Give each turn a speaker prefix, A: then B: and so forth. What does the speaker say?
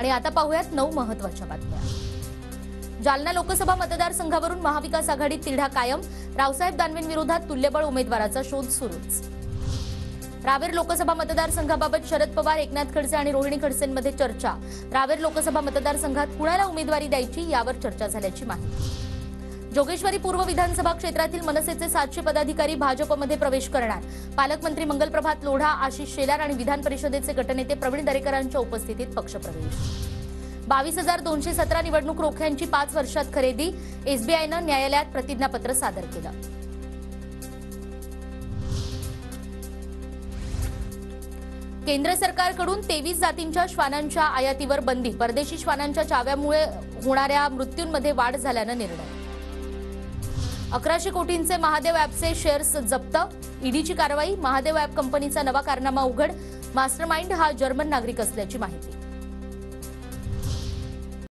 A: आणि आता पाहूयात 9 महत्त्वाच्या बातम्या। जालना लोकसभा मतदारसंघावरून महाविकास आघाडीत तिढा कायम, रावसाहेब दानवेंविरोधात तुल्यबळ उमेदवाराचा शोध सुरूच। रावेर लोकसभा मतदारसंघाबाबत शरद पवार, एकनाथ खडसे आणि रोहिणी खडसेंमध्ये चर्चा। रावेर लोकसभा मतदारसंघात कुणाला उमेदवारी द्यायची यावर चर्चा झाल्याची माहिती। जोगेश्वरी पूर्व विधानसभा क्षेत्रातील मनसेचे 700 पदाधिकारी भाजपमध्ये प्रवेश करणार। पालकमंत्री मंगलप्रभात लोढा, आशिष शेलार आणि विधान परिषदेचे गटनेते प्रवीण दरेकरांच्या उपस्थितीत पक्षप्रवेश। 22,217 निवडणूक रोख्यांची 5 वर्षात खरेदी, एसबीआयनं न्यायालयात प्रतिज्ञापत्र सादर केलं। केंद्र सरकारकडून 23 जातींच्या श्वानांच्या आयातीवर बंदी, परदेशी श्वानांच्या चाव्यामुळे होणाऱ्या मृत्यूंमध्ये वाढ झाल्यानं निर्णय। 1100 कोटींचे महादेव ॲपचे शेअर्स जप्त, ईडीची कारवाई। महादेव ॲप कंपनीचा नवा कारनामा उघड, मास्टरमाइंड हा जर्मन नागरिक असल्याची माहिती।